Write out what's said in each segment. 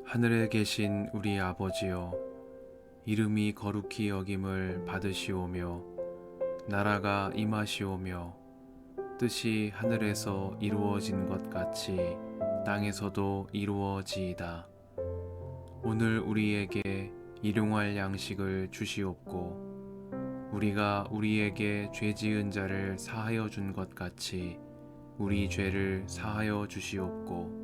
하늘에 계신 우리 아버지여, 이름이 거룩히 여김을 받으시오며 나라가 임하시오며 뜻이 하늘에서 이루어진 것 같이 땅에서도 이루어지이다. 오늘 우리에게 일용할 양식을 주시옵고 우리가 우리에게 죄 지은 자를 사하여 준 것 같이 우리 죄를 사하여 주시옵고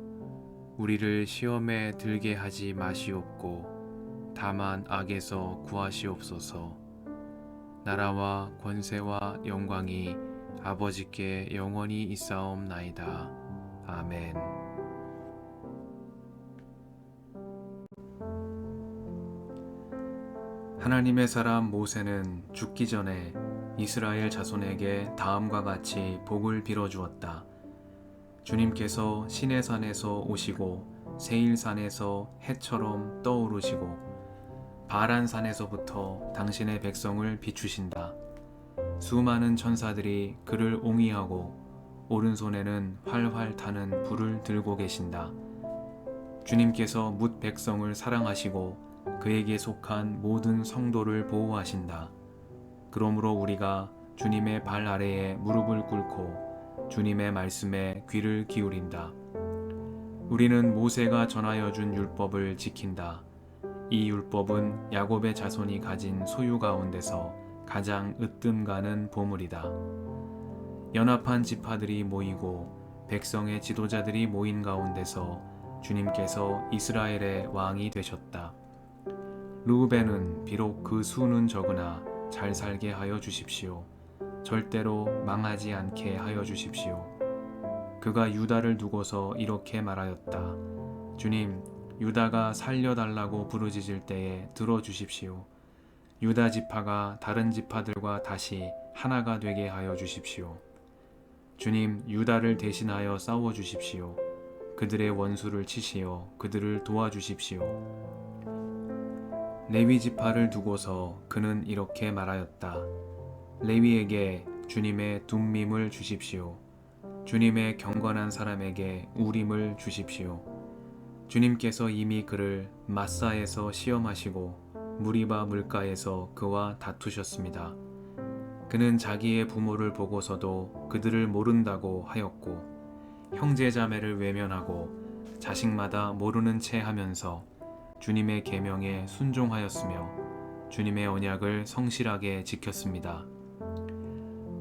우리를 시험에 들게 하지 마시옵고 다만 악에서 구하시옵소서. 나라와 권세와 영광이 아버지께 영원히 있사옵나이다. 아멘. 하나님의 사람 모세는 죽기 전에 이스라엘 자손에게 다음과 같이 복을 빌어주었다. 주님께서 시내산에서 오시고 세일산에서 해처럼 떠오르시고 바란산에서부터 당신의 백성을 비추신다. 수많은 천사들이 그를 옹이하고 오른손에는 활활 타는 불을 들고 계신다. 주님께서 뭇 백성을 사랑하시고 그에게 속한 모든 성도를 보호하신다. 그러므로 우리가 주님의 발 아래에 무릎을 꿇고 주님의 말씀에 귀를 기울인다. 우리는 모세가 전하여 준 율법을 지킨다. 이 율법은 야곱의 자손이 가진 소유 가운데서 가장 으뜸 가는 보물이다. 연합한 지파들이 모이고 백성의 지도자들이 모인 가운데서 주님께서 이스라엘의 왕이 되셨다. 르우벤은 비록 그 수는 적으나 잘 살게 하여 주십시오. 절대로 망하지 않게 하여 주십시오. 그가 유다를 두고서 이렇게 말하였다. 주님, 유다가 살려달라고 부르짖을 때에 들어주십시오. 유다 지파가 다른 지파들과 다시 하나가 되게 하여 주십시오. 주님, 유다를 대신하여 싸워주십시오. 그들의 원수를 치시어 그들을 도와주십시오. 레위 지파를 두고서 그는 이렇게 말하였다. 레위에게 주님의 둠밈을 주십시오. 주님의 경건한 사람에게 우림을 주십시오. 주님께서 이미 그를 마사에서 시험하시고 무리바 물가에서 그와 다투셨습니다. 그는 자기의 부모를 보고서도 그들을 모른다고 하였고 형제 자매를 외면하고 자식마다 모르는 채 하면서 주님의 계명에 순종하였으며 주님의 언약을 성실하게 지켰습니다.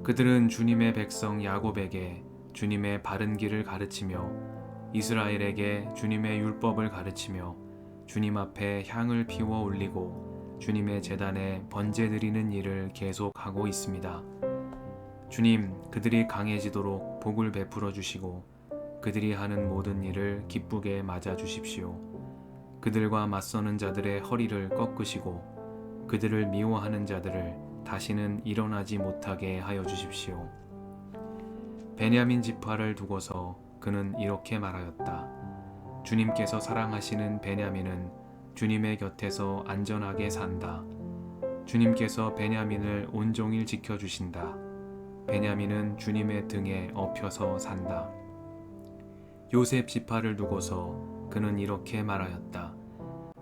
그들은 주님의 백성 야곱에게 주님의 바른 길을 가르치며 이스라엘에게 주님의 율법을 가르치며 주님 앞에 향을 피워 올리고 주님의 제단에 번제 드리는 일을 계속하고 있습니다. 주님, 그들이 강해지도록 복을 베풀어 주시고 그들이 하는 모든 일을 기쁘게 맞아 주십시오. 그들과 맞서는 자들의 허리를 꺾으시고 그들을 미워하는 자들을 다시는 일어나지 못하게 하여 주십시오. 베냐민 지파를 두고서 그는 이렇게 말하였다. 주님께서 사랑하시는 베냐민은 주님의 곁에서 안전하게 산다. 주님께서 베냐민을 온종일 지켜주신다. 베냐민은 주님의 등에 엎혀서 산다. 요셉 지파를 두고서 그는 이렇게 말하였다.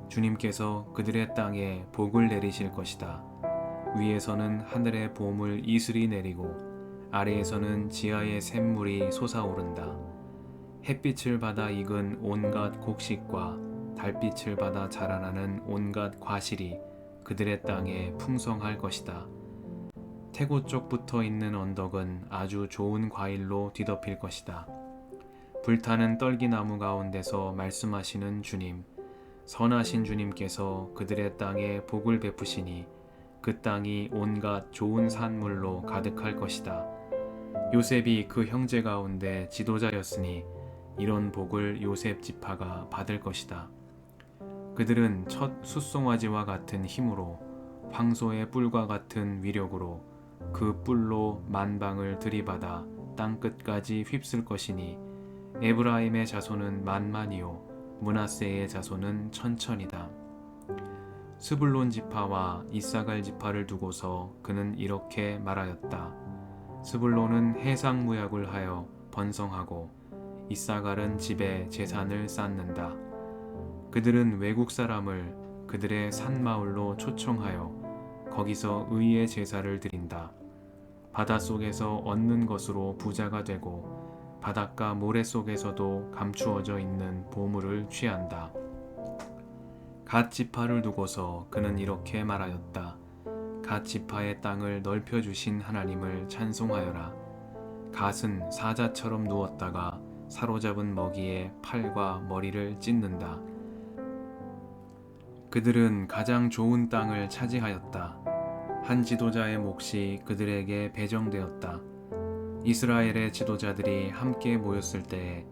주님께서 그들의 땅에 복을 내리실 것이다. 위에서는 하늘의 보물 이슬이 내리고 아래에서는 지하의 샘물이 솟아오른다. 햇빛을 받아 익은 온갖 곡식과 달빛을 받아 자라나는 온갖 과실이 그들의 땅에 풍성할 것이다. 태고 쪽부터 있는 언덕은 아주 좋은 과일로 뒤덮일 것이다. 불타는 떨기나무 가운데서 말씀하시는 주님, 선하신 주님께서 그들의 땅에 복을 베푸시니 그 땅이 온갖 좋은 산물로 가득할 것이다. 요셉이 그 형제 가운데 지도자였으니 이런 복을 요셉 지파가 받을 것이다. 그들은 첫 숫송아지와 같은 힘으로 황소의 뿔과 같은 위력으로 그 뿔로 만방을 들이받아 땅끝까지 휩쓸 것이니 에브라임의 자손은 만만이요 므낫세의 자손은 천천이다. 스불론 지파와 이사갈 지파를 두고서 그는 이렇게 말하였다. 스불론은 해상무약을 하여 번성하고 이사갈은 집에 재산을 쌓는다. 그들은 외국 사람을 그들의 산마을로 초청하여 거기서 의의 제사를 드린다. 바닷속에서 얻는 것으로 부자가 되고 바닷가 모래 속에서도 감추어져 있는 보물을 취한다. 갓 지파를 두고서 그는 이렇게 말하였다. 갓 지파의 땅을 넓혀주신 하나님을 찬송하여라. 갓은 사자처럼 누웠다가 사로잡은 먹이에 팔과 머리를 찢는다. 그들은 가장 좋은 땅을 차지하였다. 한 지도자의 몫이 그들에게 배정되었다. 이스라엘의 지도자들이 함께 모였을 때에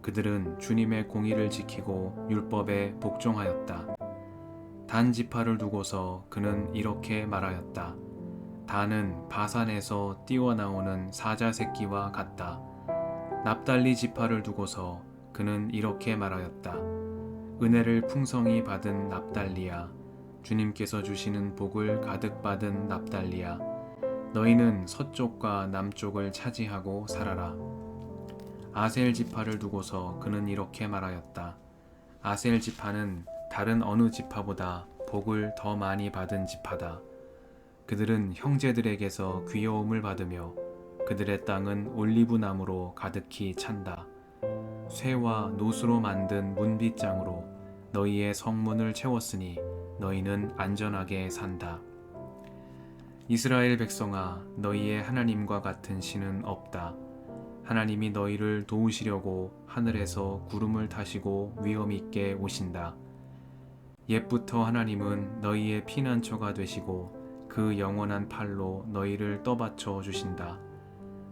그들은 주님의 공의를 지키고 율법에 복종하였다. 단 지파를 두고서 그는 이렇게 말하였다. 단은 바산에서 뛰어나오는 사자 새끼와 같다. 납달리 지파를 두고서 그는 이렇게 말하였다. 은혜를 풍성히 받은 납달리야, 주님께서 주시는 복을 가득 받은 납달리야, 너희는 서쪽과 남쪽을 차지하고 살아라. 아셀 지파를 두고서 그는 이렇게 말하였다. 아셀 지파는 다른 어느 지파보다 복을 더 많이 받은 지파다. 그들은 형제들에게서 귀여움을 받으며 그들의 땅은 올리브 나무로 가득히 찬다. 쇠와 노수로 만든 문빗장으로 너희의 성문을 채웠으니 너희는 안전하게 산다. 이스라엘 백성아, 너희의 하나님과 같은 신은 없다. 하나님이 너희를 도우시려고 하늘에서 구름을 타시고 위엄 있게 오신다. 옛부터 하나님은 너희의 피난처가 되시고 그 영원한 팔로 너희를 떠받쳐 주신다.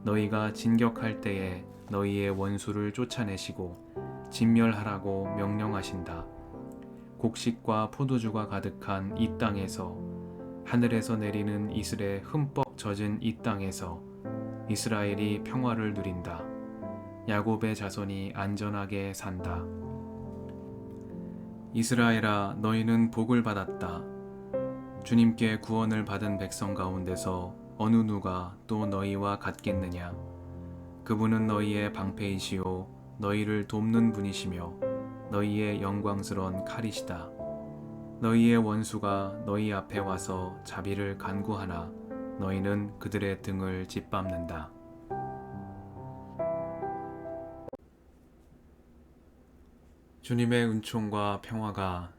너희가 진격할 때에 너희의 원수를 쫓아내시고 진멸하라고 명령하신다. 곡식과 포도주가 가득한 이 땅에서, 하늘에서 내리는 이슬에 흠뻑 젖은 이 땅에서 이스라엘이 평화를 누린다. 야곱의 자손이 안전하게 산다. 이스라엘아, 너희는 복을 받았다. 주님께 구원을 받은 백성 가운데서 어느 누가 또 너희와 같겠느냐? 그분은 너희의 방패이시요 너희를 돕는 분이시며 너희의 영광스러운 칼이시다. 너희의 원수가 너희 앞에 와서 자비를 간구하나 너희는 그들의 등을 짓밟는다. 주님의 은총과 평화가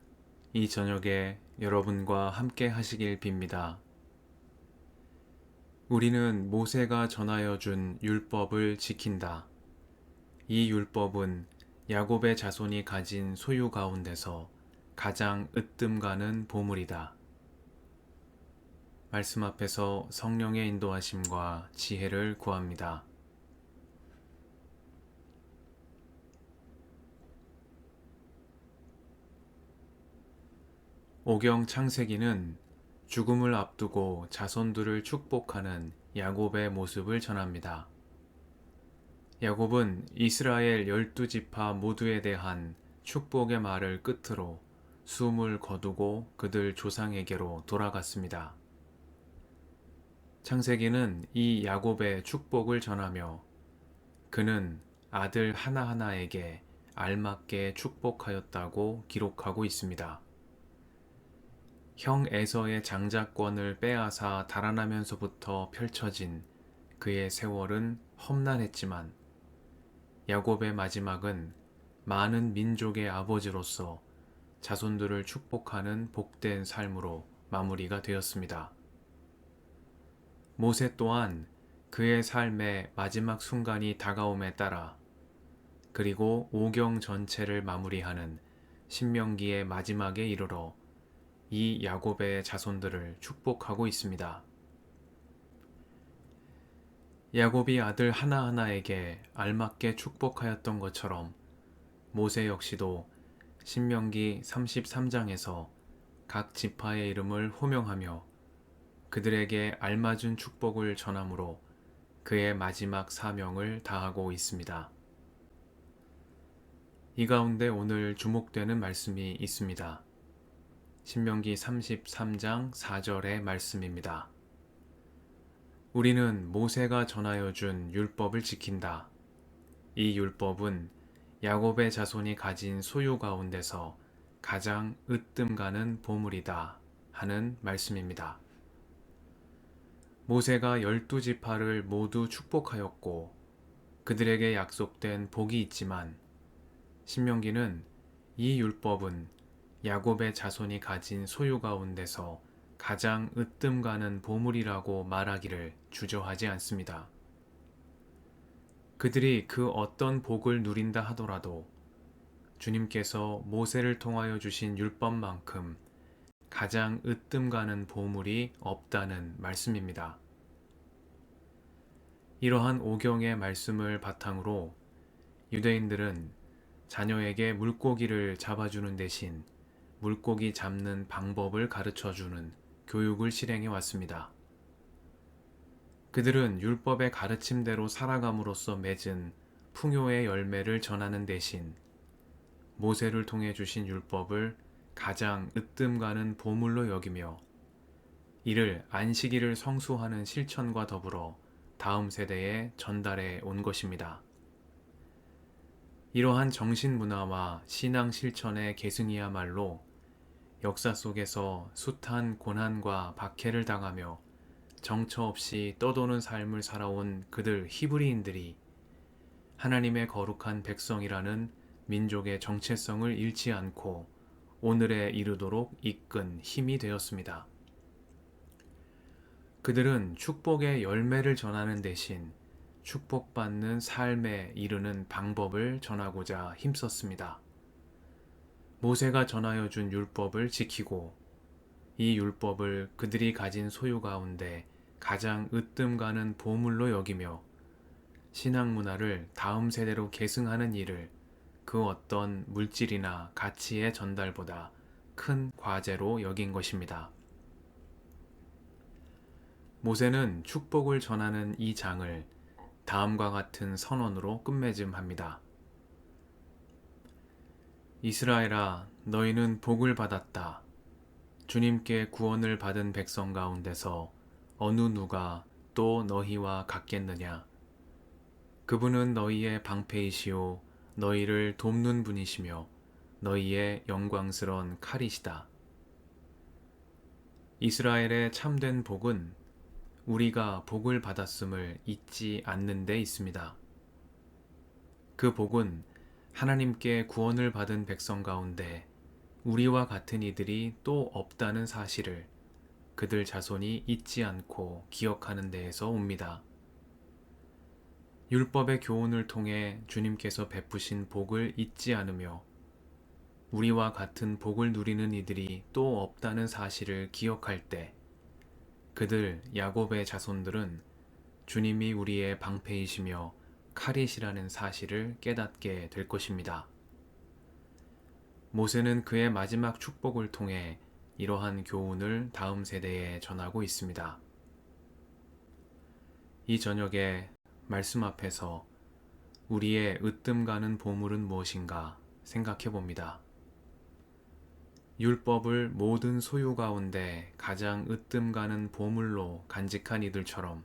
이 저녁에 여러분과 함께 하시길 빕니다. 우리는 모세가 전하여 준 율법을 지킨다. 이 율법은 야곱의 자손이 가진 소유 가운데서 가장 으뜸 가는 보물이다. 말씀 앞에서 성령의 인도하심과 지혜를 구합니다. 오경 창세기는 죽음을 앞두고 자손들을 축복하는 야곱의 모습을 전합니다. 야곱은 이스라엘 12지파 모두에 대한 축복의 말을 끝으로 숨을 거두고 그들 조상에게로 돌아갔습니다. 창세기는 이 야곱의 축복을 전하며 그는 아들 하나하나에게 알맞게 축복하였다고 기록하고 있습니다. 형 에서의 장자권을 빼앗아 달아나면서부터 펼쳐진 그의 세월은 험난했지만 야곱의 마지막은 많은 민족의 아버지로서 자손들을 축복하는 복된 삶으로 마무리가 되었습니다. 모세 또한 그의 삶의 마지막 순간이 다가옴에 따라 그리고 오경 전체를 마무리하는 신명기의 마지막에 이르러 이 야곱의 자손들을 축복하고 있습니다. 야곱이 아들 하나하나에게 알맞게 축복하였던 것처럼 모세 역시도 신명기 33장에서 각 지파의 이름을 호명하며 그들에게 알맞은 축복을 전함으로 그의 마지막 사명을 다하고 있습니다. 이 가운데 오늘 주목되는 말씀이 있습니다. 신명기 33장 4절의 말씀입니다. 우리는 모세가 전하여 준 율법을 지킨다. 이 율법은 야곱의 자손이 가진 소유 가운데서 가장 으뜸 가는 보물이다 하는 말씀입니다. 모세가 12지파를 모두 축복하였고 그들에게 약속된 복이 있지만 신명기는 이 율법은 야곱의 자손이 가진 소유 가운데서 가장 으뜸 가는 보물이라고 말하기를 주저하지 않습니다. 그들이 그 어떤 복을 누린다 하더라도 주님께서 모세를 통하여 주신 율법만큼 가장 으뜸 가는 보물이 없다는 말씀입니다. 이러한 오경의 말씀을 바탕으로 유대인들은 자녀에게 물고기를 잡아주는 대신 물고기 잡는 방법을 가르쳐주는 교육을 실행해 왔습니다. 그들은 율법의 가르침대로 살아감으로써 맺은 풍요의 열매를 전하는 대신 모세를 통해 주신 율법을 가장 으뜸 가는 보물로 여기며 이를 안식일을 성수하는 실천과 더불어 다음 세대에 전달해 온 것입니다. 이러한 정신문화와 신앙 실천의 계승이야말로 역사 속에서 숱한 고난과 박해를 당하며 정처 없이 떠도는 삶을 살아온 그들 히브리인들이 하나님의 거룩한 백성이라는 민족의 정체성을 잃지 않고 오늘에 이르도록 이끈 힘이 되었습니다. 그들은 축복의 열매를 전하는 대신 축복받는 삶에 이르는 방법을 전하고자 힘썼습니다. 모세가 전하여 준 율법을 지키고 이 율법을 그들이 가진 소유 가운데 가장 으뜸 가는 보물로 여기며 신앙 문화를 다음 세대로 계승하는 일을 그 어떤 물질이나 가치의 전달보다 큰 과제로 여긴 것입니다. 모세는 축복을 전하는 이 장을 다음과 같은 선언으로 끝맺음합니다. 이스라엘아, 너희는 복을 받았다. 주님께 구원을 받은 백성 가운데서 어느 누가 또 너희와 같겠느냐. 그분은 너희의 방패이시오 너희를 돕는 분이시며 너희의 영광스러운 칼이시다. 이스라엘의 참된 복은 우리가 복을 받았음을 잊지 않는 데 있습니다. 그 복은 하나님께 구원을 받은 백성 가운데 우리와 같은 이들이 또 없다는 사실을 그들 자손이 잊지 않고 기억하는 데에서 옵니다. 율법의 교훈을 통해 주님께서 베푸신 복을 잊지 않으며 우리와 같은 복을 누리는 이들이 또 없다는 사실을 기억할 때 그들 야곱의 자손들은 주님이 우리의 방패이시며 칼이시라는 사실을 깨닫게 될 것입니다. 모세는 그의 마지막 축복을 통해 이러한 교훈을 다음 세대에 전하고 있습니다. 이 저녁에 말씀 앞에서 우리의 으뜸 가는 보물은 무엇인가 생각해 봅니다. 율법을 모든 소유 가운데 가장 으뜸 가는 보물로 간직한 이들처럼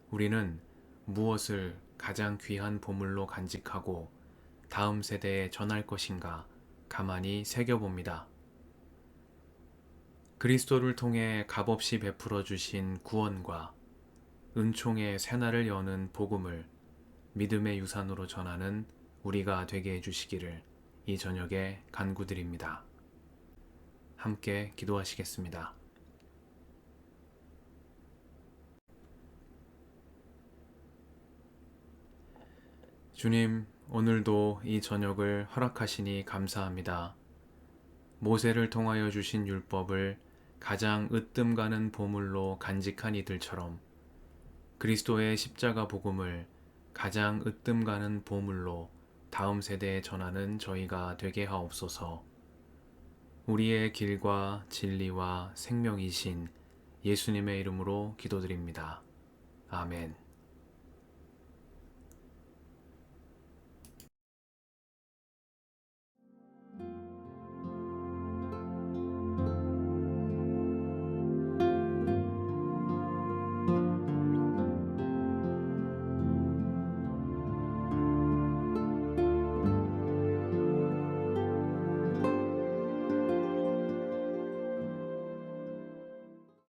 우리는 무엇을 가장 귀한 보물로 간직하고 다음 세대에 전할 것인가 가만히 새겨봅니다. 그리스도를 통해 값없이 베풀어 주신 구원과 은총의 새날을 여는 복음을 믿음의 유산으로 전하는 우리가 되게 해주시기를 이 저녁에 간구드립니다. 함께 기도하시겠습니다. 주님, 오늘도 이 저녁을 허락하시니 감사합니다. 모세를 통하여 주신 율법을 가장 으뜸 가는 보물로 간직한 이들처럼 그리스도의 십자가 복음을 가장 으뜸 가는 보물로 다음 세대에 전하는 저희가 되게 하옵소서. 우리의 길과 진리와 생명이신 예수님의 이름으로 기도드립니다. 아멘.